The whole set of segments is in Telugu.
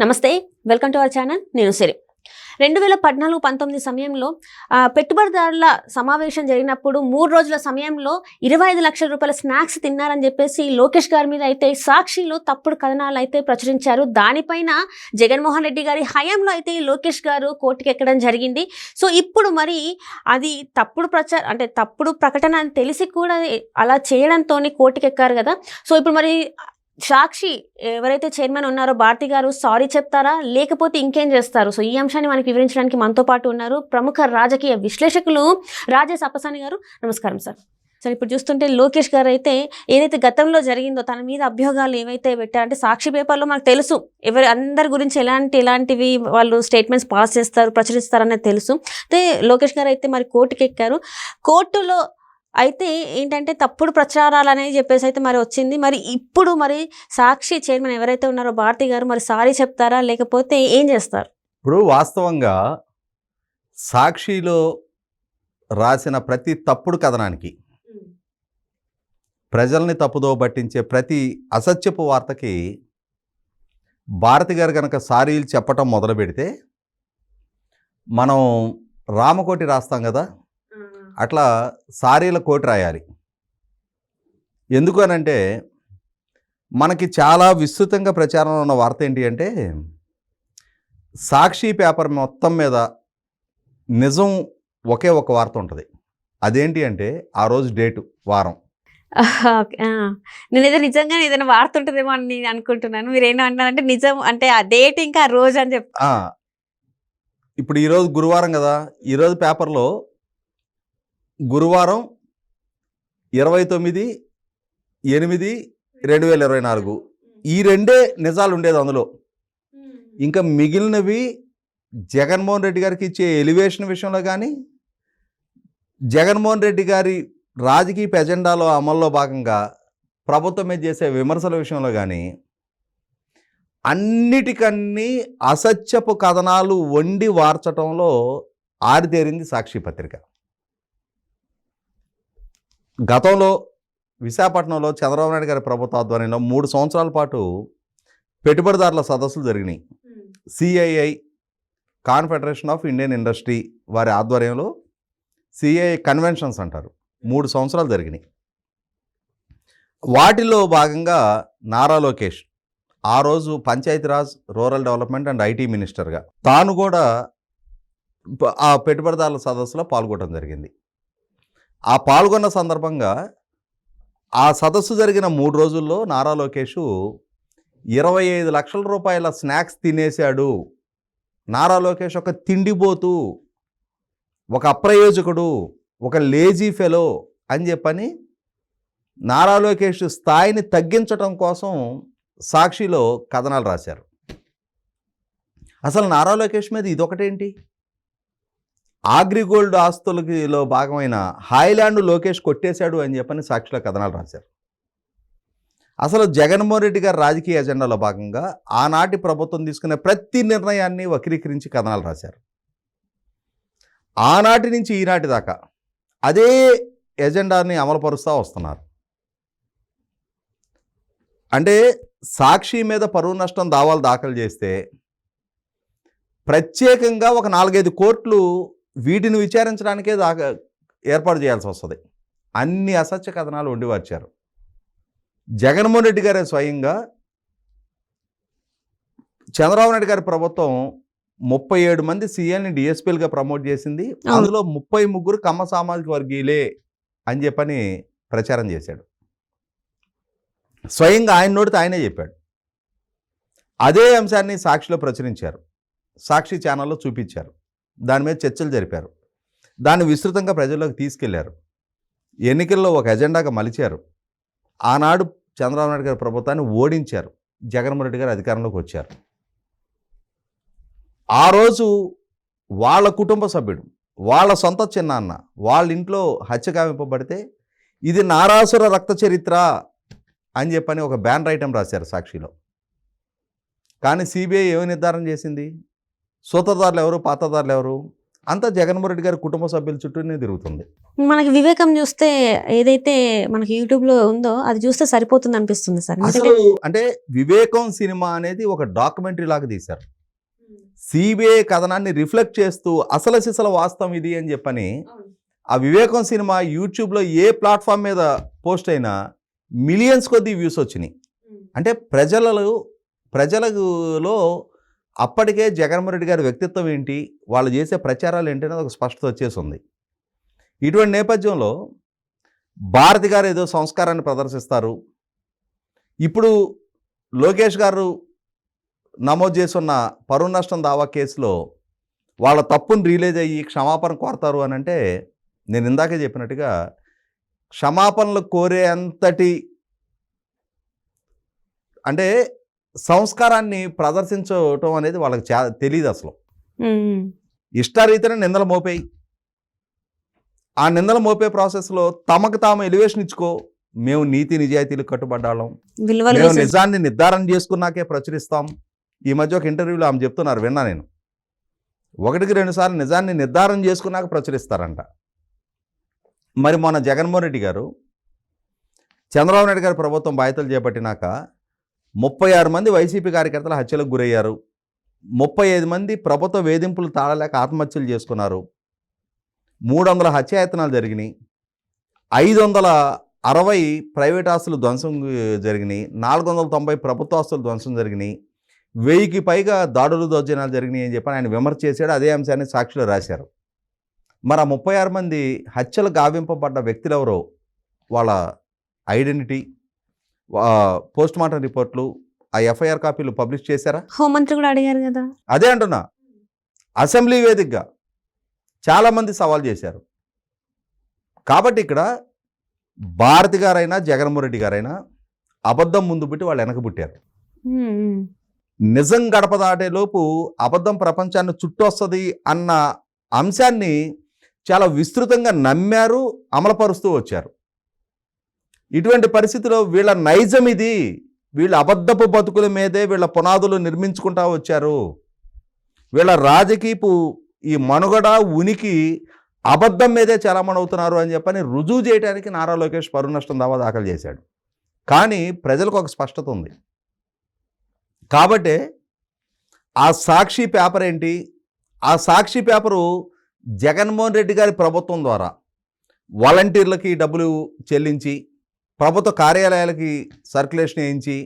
నమస్తే, వెల్కమ్ టు అవర్ ఛానల్. నేను సిరి. 2014-19 సమయంలో పెట్టుబడిదారుల సమావేశం జరిగినప్పుడు 3 రోజుల సమయంలో 25 లక్షల రూపాయల స్నాక్స్ తిన్నారని చెప్పేసి లోకేష్ గారి మీద అయితే సాక్షిలో తప్పుడు కథనాలు అయితే ప్రచురించారు. దానిపైన జగన్మోహన్ రెడ్డి గారి హయాంలో అయితే లోకేష్ గారు కోర్టుకి ఎక్కడం జరిగింది. సో ఇప్పుడు మరి అది తప్పుడు ప్రకటన అని తెలిసి కూడా అలా చేయడంతో కోర్టుకి ఎక్కారు కదా. సో ఇప్పుడు మరి సాక్షి ఎవరైతే చైర్మన్ ఉన్నారో భారతి గారు సారీ చెప్తారా, లేకపోతే ఇంకేం చేస్తారు? సో ఈ అంశాన్ని మనకి వివరించడానికి మనతో పాటు ఉన్నారు ప్రముఖ రాజకీయ విశ్లేషకులు రాజేష్ అప్పసాని గారు. నమస్కారం సార్. సార్, ఇప్పుడు చూస్తుంటే లోకేష్ గారు అయితే ఏదైతే గతంలో జరిగిందో తన మీద అభ్యోగాలు ఏవైతే పెట్టారంటే సాక్షి పేపర్లో మనకు తెలుసు అందరి గురించి ఎలాంటివి వాళ్ళు స్టేట్మెంట్స్ పాస్ చేస్తారు, ప్రచురిస్తారనేది తెలుసు. అయితే లోకేష్ గారు అయితే మరి కోర్టుకి ఎక్కారు. కోర్టులో అయితే ఏంటంటే తప్పుడు ప్రచారాలు అనేది చెప్పేసి అయితే మరి వచ్చింది. మరి ఇప్పుడు మరి సాక్షి చైర్మన్ ఎవరైతే ఉన్నారో భారతి గారు మరి సారీ చెప్తారా, లేకపోతే ఏం చేస్తారు? ఇప్పుడు వాస్తవంగా సాక్షిలో రాసిన ప్రతి తప్పుడు కథనానికి, ప్రజల్ని తప్పుదో పట్టించే ప్రతి అసత్యపు వార్తకి భారతి గారు కనుక సారీలు చెప్పటం మొదలు పెడితే మనం రామకోటి రాస్తాం కదా, అట్లా సారీల కోటి రాయాలి. ఎందుకు అనంటే మనకి చాలా విస్తృతంగా ప్రచారంలో ఉన్న వార్త ఏంటి అంటే సాక్షి పేపర్ మొత్తం మీద నిజం ఒకే ఒక వార్త ఉంటుంది. అదేంటి అంటే ఆ రోజు డేటు, వారం. నేను నిజంగా ఏదైనా వార్త ఉంటుందేమో అని నేను అనుకుంటున్నాను. మీరు ఏమంటారంటే నిజం అంటే ఆ డేట్ ఇంకా ఆ రోజు అని చెప్తా. ఇప్పుడు ఈరోజు గురువారం కదా, ఈరోజు పేపర్లో గురువారం 29/8/2024 ఈ రెండే నిజాలు ఉండేది అందులో. ఇంకా మిగిలినవి జగన్మోహన్ రెడ్డి గారికి ఇచ్చే ఎలివేషన్ విషయంలో కానీ, జగన్మోహన్ రెడ్డి గారి రాజకీయ ఎజెండాలో అమల్లో భాగంగా ప్రభుత్వం మీద చేసే విమర్శల విషయంలో కానీ అన్నిటికన్నీ అసత్యపు కథనాలు వండి వార్చటంలో ఆరితేరింది సాక్షి పత్రిక. గతంలో విశాఖపట్నంలో చంద్రబాబు నాయుడు గారి ప్రభుత్వ ఆధ్వర్యంలో 3 సంవత్సరాల పాటు పెట్టుబడిదారుల సదస్సులు జరిగినాయి. CII, confederation of Indian industry వారి ఆధ్వర్యంలో సిఐఐ కన్వెన్షన్స్ అంటారు, 3 సంవత్సరాలు జరిగినాయి. వాటిలో భాగంగా నారా లోకేష్ ఆ రోజు Panchayati Raj, rural development and IT మినిస్టర్గా తాను కూడా ఆ పెట్టుబడిదారుల సదస్సులో పాల్గొనడం జరిగింది. ఆ పాల్గొన్న సందర్భంగా ఆ సదస్సు జరిగిన 3 రోజుల్లో నారా లోకేష్ 25 లక్షల రూపాయల స్నాక్స్ తినేశాడు. నారా లోకేష్ ఒక తిండిపోతూ, ఒక అప్రయోజకుడు, ఒక లేజీ ఫెలో అని చెప్పని నారా లోకేష్ స్థాయిని తగ్గించడం కోసం సాక్షిలో కథనాలు రాశారు. అసలు నారా లోకేష్ మీద ఇదొకటేంటి? అగ్రిగోల్డ్ ఆస్తులకిలో భాగమైన హాయ్లాండ్ లోకేష్ కొట్టేశాడు అని చెప్పని సాక్షిలో కథనాలు రాశారు. అసలు జగన్మోహన్ రెడ్డి గారి రాజకీయ ఎజెండాలో భాగంగా ఆనాటి ప్రభుత్వం తీసుకునే ప్రతి నిర్ణయాన్ని వక్రీకరించి కథనాలు రాశారు. ఆనాటి నుంచి ఈనాటి దాకా అదే ఎజెండాని అమలుపరుస్తూ వస్తున్నారు. అంటే సాక్షి మీద పరువు నష్టం దావాలు దాఖలు చేస్తే ప్రత్యేకంగా ఒక 4-5 కోర్టులు వీటిని విచారించడానికే ఏర్పాటు చేయాల్సి వస్తుంది. అన్ని అసత్య కథనాలు వండివార్చారు. జగన్మోహన్ రెడ్డి గారే స్వయంగా చంద్రబాబు నాయుడు గారి ప్రభుత్వం 37 మంది సీఎల్ని డిఎస్పీలుగా ప్రమోట్ చేసింది. అందులో 33 కమ్మ సామాజిక వర్గీయులే అని చెప్పని ప్రచారం చేశాడు. స్వయంగా ఆయన నోటితో ఆయనే చెప్పాడు. అదే అంశాన్ని సాక్షిలో ప్రచురించారు, సాక్షి ఛానల్లో చూపించారు, దాని మీద చర్చలు జరిపారు, దాన్ని విస్తృతంగా ప్రజల్లోకి తీసుకెళ్లారు, ఎన్నికల్లో ఒక ఎజెండాగా మలిచారు. ఆనాడు చంద్రబాబు నాయుడు గారి ప్రభుత్వాన్ని ఓడించారు, జగన్మోహన్ రెడ్డి గారు అధికారంలోకి వచ్చారు. ఆ రోజు వాళ్ళ కుటుంబ సభ్యుడు, వాళ్ళ సొంత చిన్నాన్న వాళ్ళ ఇంట్లో హత్య గావింపబడితే ఇది నారాసుర రక్త చరిత్ర అని చెప్పని ఒక బ్యానర్ ఐటమ్ రాశారు సాక్షిలో. కానీ సిబిఐ ఏమి నిర్ధారణ చేసింది? సూత్రధారులు ఎవరు, పాత్రధారులు ఎవరు? అంతా జగన్మోహన్ రెడ్డి గారి కుటుంబ సభ్యుల చుట్టూనే తిరుగుతుంది. మనకి వివేకం చూస్తే ఏదైతే మనకి యూట్యూబ్లో ఉందో అది చూస్తే సరిపోతుంది అనిపిస్తుంది సార్. అసలు అంటే వివేకం సినిమా అనేది ఒక డాక్యుమెంటరీ లాగా తీశారు. సిబిఐ కథనాన్ని రిఫ్లెక్ట్ చేస్తూ అసలు సిసల వాస్తవం ఇది అని చెప్పని ఆ వివేకం సినిమా యూట్యూబ్లో ఏ ప్లాట్ఫామ్ మీద పోస్ట్ అయినా మిలియన్స్ కొద్ది వ్యూస్ వచ్చినాయి. అంటే ప్రజలలో అప్పటికే జగన్మోహన్ రెడ్డి గారి వ్యక్తిత్వం ఏంటి, వాళ్ళు చేసే ప్రచారాలు ఏంటి అనేది ఒక స్పష్టత వచ్చేసింది. ఇటువంటి నేపథ్యంలో భారతి గారు ఏదో సంస్కారాన్ని ప్రదర్శిస్తారు. ఇప్పుడు లోకేష్ గారు నమోదు చేస్తున్న పరువు నష్టం దావా కేసులో వాళ్ళ తప్పును రియలైజ్ అయ్యి క్షమాపణ కోరతారు అని అంటే, నేను ఇందాకే చెప్పినట్టుగా క్షమాపణలు కోరే అంతటి అంటే సంస్కారాన్ని ప్రదర్శించటం అనేది వాళ్ళకి తెలియదు అసలు. ఇష్టారీతిన నిందలు మోపేయి, ఆ నిందలు మోపే ప్రాసెస్లో తమకు తాము ఎలివేషన్ ఇచ్చుకో, మేము నీతి నిజాయితీలు కట్టుబడ్డాళ్ళం, మేము నిజాన్ని నిర్ధారణ చేసుకున్నాకే ప్రచురిస్తాం. ఈ మధ్య ఒక ఇంటర్వ్యూలో ఆమె చెప్తున్నారు, విన్నా నేను, 1-2 సార్లు నిజాన్ని నిర్ధారణ చేసుకున్నాక ప్రచురిస్తారంట. మరి మన జగన్మోహన్ రెడ్డి గారు చంద్రబాబు నాయుడు గారి ప్రభుత్వం బాధ్యతలు చేపట్టినాక 36 మంది వైసీపీ కార్యకర్తలు హత్యలకు గురయ్యారు. 35 మంది ప్రభుత్వ వేధింపులు తాళలేక ఆత్మహత్యలు చేసుకున్నారు. 300 హత్యాయత్నాలు జరిగినాయి. 560 ప్రైవేట్ ఆస్తులు ధ్వంసం జరిగినాయి. 490 ప్రభుత్వ ఆస్తులు ధ్వంసం జరిగినాయి. 1000కి పైగా దాడులు దౌర్జన్యాలు జరిగినాయి అని చెప్పి ఆయన విమర్శ చేశాడు. అదే అంశాన్ని సాక్షిలో రాశారు. మరి ఆ 36 మంది హత్యలు గావింపబడ్డ వ్యక్తులు ఎవరో, వాళ్ళ ఐడెంటిటీ, పోస్ట్ మార్టం రిపోర్ట్లు, ఆ ఎఫ్ఐఆర్ కాపీలు పబ్లిష్ చేశారా? హోంమంత్రి కూడా అడిగారు కదా. అదే అంటున్నా, అసెంబ్లీ వేదికగా చాలామంది సవాల్ చేశారు. కాబట్టి ఇక్కడ భారతి గారైనా జగన్మోహన్ రెడ్డి గారైనా అబద్ధం ముందు పెట్టి వాళ్ళు వెనక పుట్టారు. నిజం గడప దాటేలోపు అబద్ధం ప్రపంచాన్ని చుట్టొస్తుంది అన్న అంశాన్ని చాలా విస్తృతంగా నమ్మారు, అమలుపరుస్తూ వచ్చారు. ఇటువంటి పరిస్థితిలో వీళ్ళ నైజం ఇది, వీళ్ళ అబద్ధపు బతుకుల మీదే వీళ్ళ పునాదులు నిర్మించుకుంటూ వచ్చారు. వీళ్ళ రాజకీయపు ఈ మనుగడ ఉనికి అబద్ధం మీదే చలామణి అవుతున్నారు అని చెప్పని రుజువు చేయడానికి నారా లోకేష్ పరువు నష్టం దావా దాఖలు చేశాడు. కానీ ప్రజలకు ఒక స్పష్టత ఉంది. కాబట్టి ఆ సాక్షి పేపర్ ఏంటి, ఆ సాక్షి పేపరు జగన్మోహన్ రెడ్డి గారి ప్రభుత్వం ద్వారా వాలంటీర్లకి డబ్బులు చెల్లించి, ప్రభుత్వ కార్యాలయాలకి సర్క్యులేషన్ వేయించి,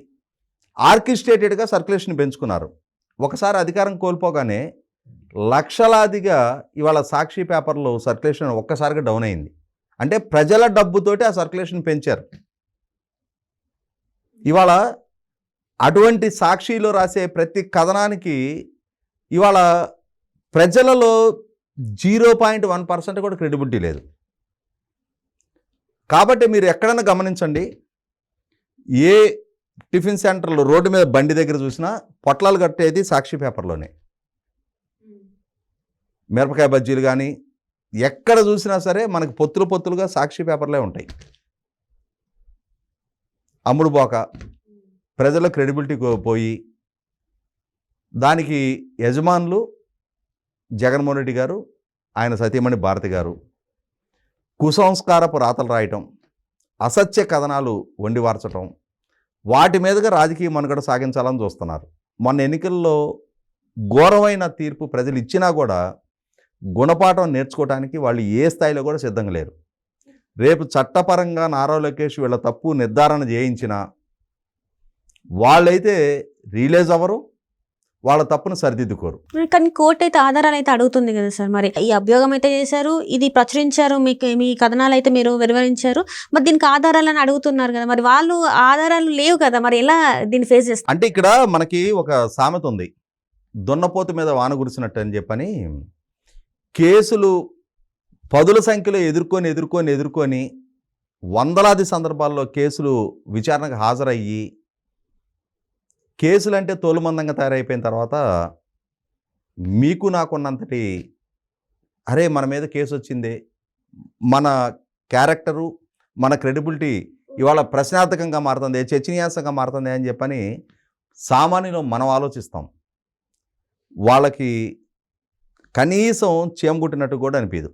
ఆర్కెస్ట్రేటెడ్గా సర్క్యులేషన్ పెంచుకున్నారు. ఒకసారి అధికారం కోల్పోగానే లక్షలాదిగా ఇవాళ సాక్షి పేపర్లో సర్క్యులేషన్ ఒక్కసారిగా డౌన్ అయింది. అంటే ప్రజల డబ్బుతోటి ఆ సర్క్యులేషన్ పెంచారు. ఇవాళ అటువంటి సాక్షిలో రాసే ప్రతి కథనానికి ఇవాళ ప్రజలలో 0.1% కూడా క్రెడిబిలిటీ లేదు. కాబట్టి మీరు ఎక్కడైనా గమనించండి, ఏ టిఫిన్ సెంటర్లో రోడ్డు మీద బండి దగ్గర చూసినా పొట్లాలు కట్టేది సాక్షి పేపర్లోనే. మిరపకాయ బజ్జీలు కానీ ఎక్కడ చూసినా సరే మనకు పొత్తులుగా సాక్షి పేపర్లే ఉంటాయి. అమ్ముడు పోక ప్రజల క్రెడిబిలిటీ పోయి దానికి యజమానులు జగన్మోహన్ రెడ్డి గారు, ఆయన సతీమణి భారతి గారు కుసంస్కారపు రాతలు రాయటం, అసత్య కథనాలు వండివార్చటం, వాటి మీదుగా రాజకీయ మనుగడ సాగించాలని చూస్తున్నారు. మొన్న ఎన్నికల్లో ఘోరమైన తీర్పు ప్రజలు ఇచ్చినా కూడా గుణపాఠం నేర్చుకోవడానికి వాళ్ళు ఏ స్థాయిలో కూడా సిద్ధంగా లేరు. రేపు చట్టపరంగా నారా లోకేష్ వీళ్ళ తప్పు నిర్ధారణ చేయించినా వాళ్ళైతే రియలైజ్ అవ్వరు, వాళ్ళ తప్పును సరిదిద్దుకోరు. కానీ కోర్టు అయితే ఆధారాలు అయితే అడుగుతుంది కదా సార్. మరి ఈ అభియోగం అయితే చేశారు, ఇది ప్రచురించారు, మీ కథనాలు అయితే మీరు వివరించారు, మరి దీనికి ఆధారాలను అడుగుతున్నారు కదా. మరి వాళ్ళు ఆధారాలు లేవు కదా, మరి ఎలా దీన్ని ఫేస్ చేస్తారు? అంటే ఇక్కడ మనకి ఒక సామెత ఉంది, దున్నపోతు మీద వాన కురిసినట్టు అని చెప్పని. కేసులు పదుల సంఖ్యలో ఎదుర్కొని వందలాది సందర్భాల్లో కేసులు విచారణకు హాజరయ్యి కేసులు అంటే తోలుమందంగా తయారైపోయిన తర్వాత మీకు నాకున్నంతటి అరే మన మీద కేసు వచ్చిందే, మన క్యారెక్టరు, మన క్రెడిబిలిటీ ఇవాళ ప్రశ్నార్థకంగా మారుతుంది, చర్చనీయాంశంగా మారుతుంది అని చెప్పని సామాన్యులు మనం ఆలోచిస్తాం. వాళ్ళకి కనీసం చీమ కుట్టినట్టు కూడా అనిపించదు.